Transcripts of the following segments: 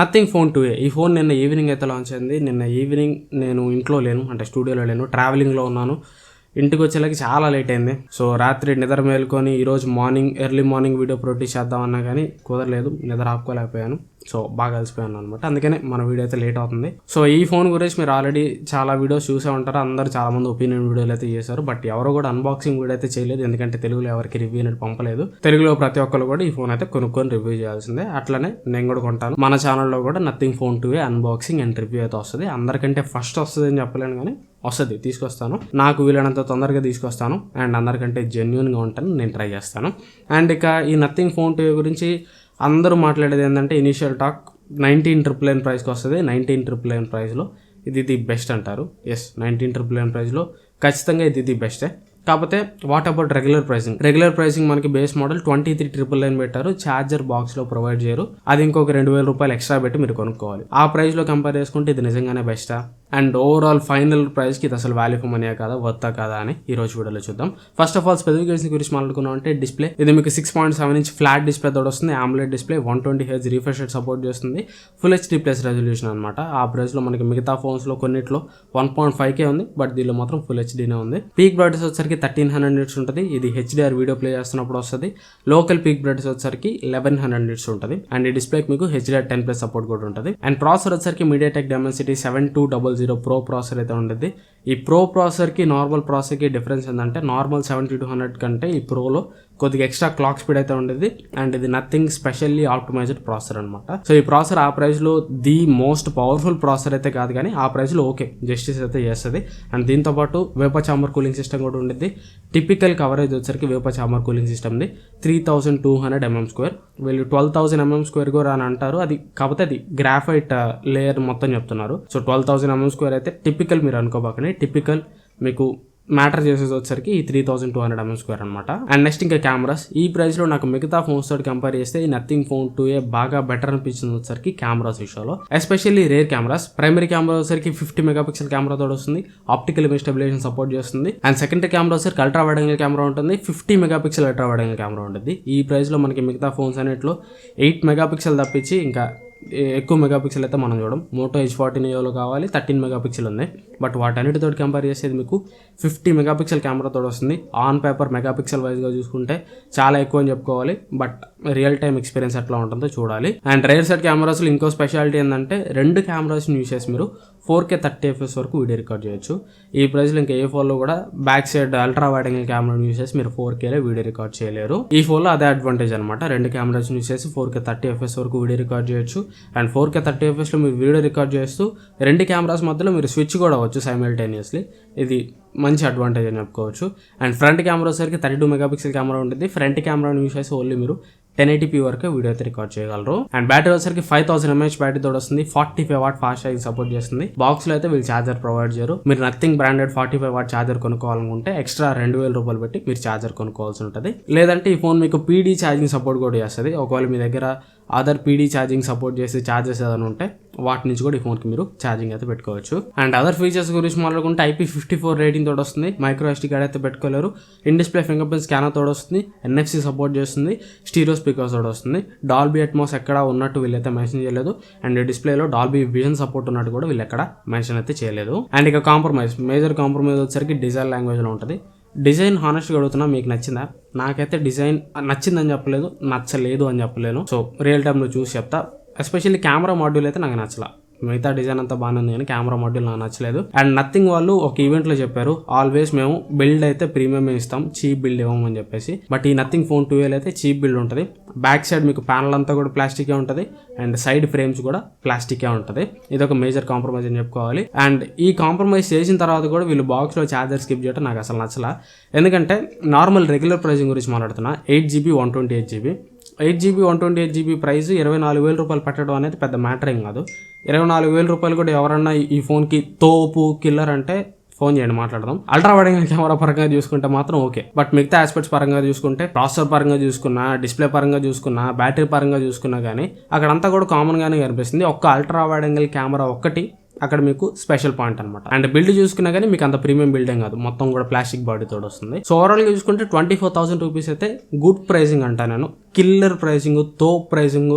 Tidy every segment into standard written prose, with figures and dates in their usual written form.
Nothing phone 2A. ఈ phone నిన్న evening అయితే లాంచ్ అయింది. నిన్న ఈవినింగ్ నేను ఇంట్లో లేను, అంటే స్టూడియోలో లేను, ట్రావెలింగ్లో ఉన్నాను. ఇంటికి వచ్చేలాకి చాలా లేట్ అయింది. సో రాత్రి నిద్ర మేలుకొని ఈరోజు ఎర్లీ మార్నింగ్ వీడియో ప్రొడ్యూస్ చేద్దామన్నా కానీ కుదరలేదు, నిద్ర ఆపుకోలేకపోయాను. సో బాగా కలిసిపోయాను అనమాట. అందుకనే మన వీడియో అయితే లేట్ అవుతుంది. సో ఈ ఫోన్ గురించి మీరు ఆల్రెడీ చాలా వీడియోస్ చూసే ఉంటారు. అందరు చాలా మంది ఒపీనియన్ వీడియోలు అయితే చేశారు. బట్ ఎవరు కూడా అన్బాక్సింగ్ వీడియో అయితే చేయలేదు, ఎందుకంటే తెలుగులో ఎవరికి రివ్యూ అనేది పంపలేదు. తెలుగులో ప్రతి ఒక్కరు కూడా ఈ ఫోన్ అయితే కొనుక్కొని రివ్యూ చేయాల్సిందే. అట్లనే నేను కూడా కొంటాను. మన ఛానల్లో కూడా nothing phone 2A unboxing and review అయితే వస్తుంది. అందరికంటే ఫస్ట్ వస్తుంది అని చెప్పలేను, కానీ వస్తుంది, తీసుకొస్తాను. నాకు వీలైనంత తొందరగా తీసుకొస్తాను అండ్ అందరికంటే జెన్యున్గా ఉంటాను, నేను ట్రై చేస్తాను. అండ్ ఇక ఈ నథింగ్ ఫోన్ 2A గురించి అందరూ మాట్లాడేది ఏంటంటే ఇనీషియల్ టాక్ 19,999 ప్రైస్కి వస్తుంది. 19,999 ప్రైస్లో ఇది ది బెస్ట్ అంటారు. ఎస్, 19,999 ప్రైస్లో ఖచ్చితంగా ఇది ది బెస్టే. కాకపోతే వాట్ అబౌట్ రెగ్యులర్ ప్రైసింగ్ మనకి బేస్ మోడల్ 23,999 పెట్టారు. ఛార్జర్ బాక్స్లో ప్రొవైడ్ చేయరు. అది ఇంకొక 2,000 రూపాయలు ఎక్స్ట్రా పెట్టి మీరు కొనుక్కోవాలి. ఆ ప్రైస్లో కంపేర్ చేసుకుంటే ఇది నిజంగానే బెస్టా, అండ్ ఓవరాల్ ఫైనల్ ప్రైస్కి ఇది అసలు వాల్యూ ఫర్ మనీయా కాదా, వర్తా కాదా అని ఈ రోజు వీడియోలో చూద్దాం. ఫస్ట్ ఆఫ్ ఆల్ స్పెసిఫికేషన్స్ గురించి మాట్లాడుకున్నాం అంటే డిస్ప్లే ఇది మీకు 6.7 ఇంచ్ ఫ్లాట్ డిస్ప్లే తోడు వస్తుంది. AMOLED display 120Hz refresh rate support చేస్తుంది. ఫుల్ HD ప్లస్ రెజల్యూషన్ అనమాట. ఆ ప్రైస్లో మనకి మిగతా ఫోన్స్లో కొన్నిట్లో 1.5K ఉంది, బట్ దీనిలో మాత్రం ఫుల్ HDనే ఉంది. పీక్ బ్రైట్నెస్ వచ్చేసరికి 1300 నిట్స్ ఉంటుంది. ఇది HDR వీడియో ప్లే చేస్తున్నప్పుడు వస్తుంది. లోకల్ పీక్ బ్రైట్నెస్ వచ్చేసరికి 1100 నిట్స్ ఉంటుంది. అండ్ ఈ డిస్ప్లేకి మీకు HDR10+ సపోర్ట్ కూడా ఉంటుంది. అండ్ ప్రాసెసర్ వచ్చేసరికి MediaTek Dimensity 7200 ప్రో ప్రాసెసర్ అయితే ఉంటుంది. ఈ ప్రో ప్రాసెసర్కి నార్మల్ ప్రాసెసర్కి డిఫరెన్స్ ఏంటంటే నార్మల్ 7200 కంటే ఈ ప్రోలో కొద్దిగా ఎక్స్ట్రా క్లాక్ స్పీడ్ అయితే ఉండేది. అండ్ ఇది నథింగ్ స్పెషల్లీ ఆప్టిమైజ్డ్ ప్రాసెసర్ అనమాట. సో ఈ ప్రాసెసర్ ఆ ప్రైస్లో ది మోస్ట్ పవర్ఫుల్ ప్రాసెసర్ అయితే కాదు, కానీ ఆ ప్రైస్లో ఓకే జస్టిస్ అయితే చేస్తుంది. అండ్ దీంతోపాటు వేపర్ చాంబర్ కూలింగ్ సిస్టమ్ కూడా ఉండేది. టిపికల్ కవరేజ్ వచ్చరికి వేపర్ చాంబర్ కూలింగ్ సిస్టమ్ది 3200 mm². వీళ్ళు 12,000 mm² కూడా అని అంటారు. అది కాకపోతే అది గ్రాఫైట్ లేయర్ మొత్తం చెప్తున్నారు. సో 12,000 mm² అయితే టిపికల్ మీరు అనుకోబాకండి. టిపికల్ మీకు మ్యాటర్ చేసేది వచ్చరికి ఈ 3,200 mm² అనమాట. అండ్ నెక్స్ట్ ఇంకా కెమెరాస్, ఈ ప్రైస్లో నాకు మిగతా ఫోన్స్ తోటి కంపేర్ చేస్తే ఈ నథింగ్ ఫోన్ 2A బాగా బెటర్ అనిపించింది వచ్చరికి కెమెరాస్ విషయంలో, especially rare cameras. Primary camera వచ్చరికి 50 మెగాపిక్సెల్ కెమెరా తోడు వస్తుంది. ఆప్టికల్ ఇమేజ్ స్టెబిలైజేషన్ సపోర్ట్ చేస్తుంది. అండ్ సెకండరీ కెమెరా వచ్చరికి అల్ట్రా వైడ్ యాంగిల్ కెమెరా ఉంటుంది. 50 megapixel ultra wide angle camera ఉంటుంది. ఈ ప్రైస్లో మనకి మిగతా ఫోన్స్ అన్నిట్లో 8 మెగాపిక్సెల్ తప్పించి ఇంకా ఎక్కువ మెగాపిక్సెల్ అయితే మనం చూడం. మోటో H40 నియోలో కావాలి 13 మెగాపిక్సెల్ ఉంది. బట్ వాటన్నిటితో కంపేర్ చేసేది మీకు 50 మెగాపిక్సెల్ కెమెరాతో వస్తుంది. ఆన్ పేపర్ మెగాపిక్సెల్ వైజ్గా చూసుకుంటే చాలా ఎక్కువ అని చెప్పుకోవాలి, బట్ రియల్ టైమ్ ఎక్స్పీరియన్స్ ఎట్లా ఉంటుందో చూడాలి. అండ్ రేర్ సెట్ కెమెరాస్లో ఇంకో స్పెషాలిటీ ఏంటంటే 2 కెమెరాస్ని యూస్ చేసి మీరు 4K 30fps వరకు వీడియో రికార్డ్ చేయొచ్చు. ఈ ప్రైస్లో ఇంకా ఏ ఫోన్లో కూడా back side ultra wide angle కెమెరాని యూస్ చేసి మీరు 4Kలో వీడియో రికార్డ్ చేయలేరు. ఈ ఫోన్లో అదే అడ్వాంటేజ్ అనమాట. 2 కెమెరాస్ని యూస్ చేసి 4K 30fps వరకు వీడియో రికార్డ్ చేయొచ్చు. అండ్ 4K 30fpsలో మీరు వీడియో రికార్డ్ చేస్తూ 2 కెమెరాస్ మధ్యలో మీరు స్విచ్ కూడా అవ్వచ్చు సైమల్టేనియస్లీ. ఇది మంచి అడ్వాంటేజ్ అని చెప్పుకోవచ్చు. అండ్ ఫ్రంట్ కెమెరా వచ్చేసరికి 32 మెగాపిక్సెల్ కెమెరా ఉంటుంది. ఫ్రంట్ కెమెరాని యూస్ చేసి ఓన్లీ మీరు 1080p వరకు వీడియో అయితే రికార్డ్ చేయగలరు. అండ్ బ్యాటరీ వచ్చేసరికి 5000 mAh బ్యాటరీ తోడు వస్తుంది. 45 వాట్ ఫాస్ట్ ఛార్జింగ్ సపోర్ట్ చేస్తుంది. బాక్స్ లో అయితే వీళ్ళు ఛార్జర్ ప్రొవైడ్ చేయరు. మీరు నథింగ్ బ్రాండెడ్ 45 వాట్ ఛార్జర్ కొనుక్కోవాలనుకుంటే ఎక్స్ట్రా 2,000 రూపాయలు పెట్టి మీరు ఛార్జర్ కొనుక్కోవాల్సి ఉంటుంది. లేదంటే ఈ ఫోన్ మీకు PD ఛార్జింగ్ సపోర్ట్ కూడా చేస్తుంది. ఒకవేళ మీ దగ్గర అదర్ PD ఛార్జింగ్ సపోర్ట్ చేసి ఛార్జెస్ ఏదైనా ఉంటే వాటి నుంచి కూడా ఈ ఫోన్కి మీరు ఛార్జింగ్ అయితే పెట్టుకోవచ్చు. అండ్ అదర్ ఫీచర్స్ గురించి మాట్లాడుకుంటే IP54 రేటింగ్ తోడు వస్తుంది. మైక్రో SD కార్డ్ అయితే పెట్టుకోలేరు. In display finger print scanner తోడు వస్తుంది. NFC సపోర్ట్ చేస్తుంది. స్టీరియో స్పీకర్స్ తోడు వస్తుంది. డాల్బీ అట్మాస్ ఎక్కడ ఉన్నట్టు వీళ్ళైతే మెన్షన్ చేయలేదు. అండ్ డిస్ప్లేలో డాల్బీ విజన్ సపోర్ట్ ఉన్నట్టు కూడా వీళ్ళు ఎక్కడ మెన్షన్ అయితే చేయలేదు. అండ్ ఇక మేజర్ కాంప్రమైజ్ వచ్చేసరికి డిజైన్ లాంగ్వేజ్లో ఉంటుంది. డిజైన్ హానెస్ట్గా అడుగుతున్నా, మీకు నచ్చిందా? నాకైతే డిజైన్ నచ్చిందని చెప్పలేదు, నచ్చలేదు అని చెప్పలేను. సో రియల్ టైంలో చూసి చెప్తా. ఎస్పెషల్లీ కెమెరా మాడ్యూల్ అయితే నాకు నచ్చలా. మిగతా డిజైన్ అంతా బాగానే ఉంది, కానీ కెమెరా మాడ్యూల్ నాకు నచ్చలేదు. అండ్ నథింగ్ వాళ్ళు ఒక ఈవెంట్లో చెప్పారు, ఆల్వేస్ మేము బిల్డ్ అయితే ప్రీమియం ఇస్తాం, చీప్ బిల్డ్ ఇవ్వమని చెప్పేసి. బట్ ఈ నథింగ్ ఫోన్ 2A అయితే చీప్ బిల్డ్ ఉంటుంది. బ్యాక్ సైడ్ మీకు ప్యానల్ అంతా కూడా ప్లాస్టికే ఉంటుంది. అండ్ సైడ్ ఫ్రేమ్స్ కూడా ప్లాస్టికే ఉంటుంది. ఇది ఒక మేజర్ కాంప్రమైజ్ అని చెప్పుకోవాలి. అండ్ ఈ కాంప్రమైజ్ చేసిన తర్వాత కూడా వీళ్ళు బాక్స్లో ఛార్జర్ స్కిప్ చేయడం నాకు అసలు నచ్చలా. ఎందుకంటే నార్మల్ రెగ్యులర్ ప్రైసింగ్ గురించి మాట్లాడుతున్నా. 8GB 128GB 8GB 128GB price 24,000 రూపాయలు పెట్టడం అనేది పెద్ద మ్యాటర్ ఏం కాదు. 24,000 రూపాయలు కూడా ఎవరన్నా ఈ ఫోన్కి తోపు కిల్లర్ అంటే ఫోన్ చేయండి, మాట్లాడదాం. అల్ట్రా వైడ్ యాంగిల్ కెమెరా పరంగా చూసుకుంటే మాత్రం ఓకే. బట్ మిగతా ఆస్పెక్ట్స్ పరంగా చూసుకుంటే, ప్రాసెసర్ పరంగా చూసుకున్నా, డిస్ప్లే పరంగా చూసుకున్నా, బ్యాటరీ పరంగా చూసుకున్నా కానీ అక్కడంతా కూడా కామన్గానే కనిపిస్తుంది. ఒక్క అల్ట్రా వైడ్ యాంగిల్ కెమెరా ఒక్కటి అక్కడ మీకు స్పెషల్ పాయింట్ అనమాట. అండ్ బిల్డ్ చూసుకున్నా కానీ మీకు అంత ప్రీమియం బిల్డింగ్ కాదు, మొత్తం కూడా ప్లాస్టిక్ బాడీ తోడు వస్తుంది. సో ఓవరాల్గా చూసుకుంటే 24,000 రూపీస్ అయితే గుడ్ ప్రైసింగ్ అంటా నేను. కిల్లర్ ప్రైసింగ్, తో ప్రైసింగ్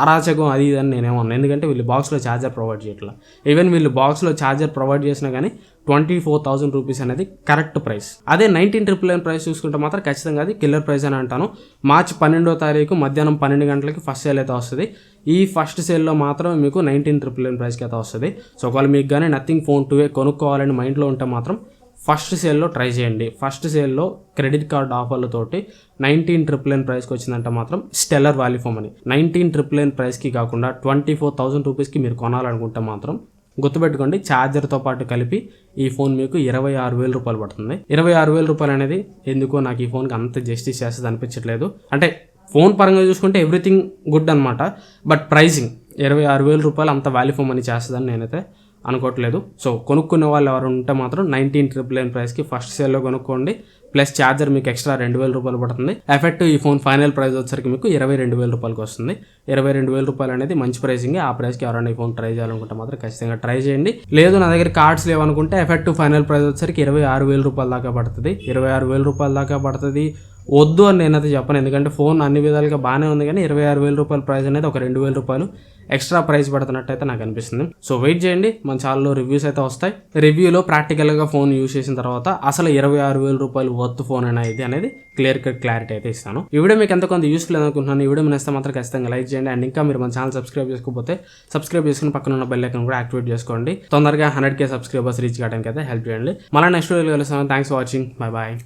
అరాచకం అది ఇది అని నేనేమన్నా, ఎందుకంటే వీళ్ళు బాక్స్లో ఛార్జర్ ప్రొవైడ్ చేయట్లా. ఈవెన్ వీళ్ళు బాక్స్లో ఛార్జర్ ప్రొవైడ్ చేసినా కానీ 24,000 రూపీస్ అనేది కరెక్ట్ ప్రైస్. అదే 19,999 ప్రైస్ చూసుకుంటే మాత్రం ఖచ్చితంగా అది కిల్లర్ ప్రైస్ అని అంటాను. మార్చి 12వ తారీఖు మధ్యాహ్నం 12 గంటలకి ఫస్ట్ సేల్ అయితే వస్తుంది. ఈ ఫస్ట్ సేల్లో మాత్రం మీకు 19,999 ప్రైస్కి అయితే వస్తుంది. సో ఒకవేళ మీకు కానీ నథింగ్ ఫోన్ 2A కొనుక్కోవాలని మైండ్లో ఉంటే మాత్రం ఫస్ట్ సేల్లో ట్రై చేయండి. ఫస్ట్ సేల్లో క్రెడిట్ కార్డ్ ఆఫర్లతోటి 19,999 ప్రైస్కి వచ్చిందంటే మాత్రం స్టెల్లర్ వాల్యూ ఫర్ మనీ. 19,999 ప్రైస్కి కాకుండా 24,000 రూపీస్కి మీరు కొనాలనుకుంటే మాత్రం గుర్తుపెట్టుకోండి, ఛార్జర్తో పాటు కలిపి ఈ ఫోన్ మీకు 26,000 రూపాయలు పడుతుంది. 26,000 రూపాయలు అనేది ఎందుకో నాకు ఈ ఫోన్కి అంత జస్టిస్ చేస్తుంది అనిపించట్లేదు. అంటే ఫోన్ పరంగా చూసుకుంటే ఎవ్రీథింగ్ గుడ్ అనమాట, బట్ ప్రైసింగ్ 26,000 రూపాయలు అంత వాల్యూ ఫర్ మనీ చేస్తుందని నేనైతే అనుకోవట్లేదు. సో కొనుక్కునే వాళ్ళు ఎవరు ఉంటే మాత్రం 19,999 ప్రైస్కి ఫస్ట్ సేల్లో కొనుక్కోండి. ప్లస్ ఛార్జర్ మీకు ఎక్స్ట్రా 2,000 రూపాయలు పడుతుంది. ఎఫెక్టివ్ ఈ ఫోన్ ఫైనల్ ప్రైస్ వచ్చేసరికి మీకు 22,000 రూపాయలకి వస్తుంది. 22,000 రూపాయలు అనేది మంచి ప్రైసింగ్. ఆ ప్రైస్కి ఎవరైనా ఈ ఫోన్ ట్రై చేయాలనుకుంటే మాత్రం ఖచ్చితంగా ట్రై చేయండి. లేదు నా దగ్గర కార్డ్స్ లేవనుకుంటే ఎఫెక్టివ్ ఫైనల్ ప్రైస్ వచ్చేసరికి 26,000 రూపాయల దాకా పడుతుంది. 26,000 రూపాయల దాకా పడుతుంది. వద్దు అని నేనైతే చెప్పను, ఎందుకంటే ఫోన్ అన్ని విధాలుగా బాగానే ఉంది, కానీ 26,000 రూపాయల ప్రైస్ అనేది ఒక 2,000 రూపాయలు ఎక్స్ట్రా ప్రైస్ పడుతున్నట్టు అయితే నాకు అనిపిస్తుంది. సో వెయిట్ చేయండి, మన ఛానల్లో రివ్యూస్ అయితే వస్తాయి. రివ్యూలో ప్రాక్టికల్గా ఫోన్ యూస్ చేసిన తర్వాత అసలు 26,000 రూపాయలు వర్త్ ఫోన్ అయినా ఇది అనేది క్లియర్ కట్ క్లారిటీ అయితే ఇస్తాను. ఈ వీడియో మీకు ఎంత కొంత యూస్ఫుల్ అనుకుంటున్నాను. ఈ వీడియో నచ్చితే మాత్రం ఖచ్చితంగా లైక్ చేయండి. అండ్ ఇంకా మీరు మన ఛానల్ సబ్స్క్రైబ్ చేసుకోకపోతే సబ్స్క్రైబ్ చేసుకుని పక్కన ఉన్న బెల్ ఐకాన్ కూడా యాక్టివేట్ చేసుకోండి. తొందరగా 100K సబ్స్క్రైబర్స్ రీచ్ కావడానికి అయితే హెల్ప్ చేయండి. మళ్ళీ నెక్స్ట్ వీడియోలో కలుస్తాను. Thanks for watching. Bye bye.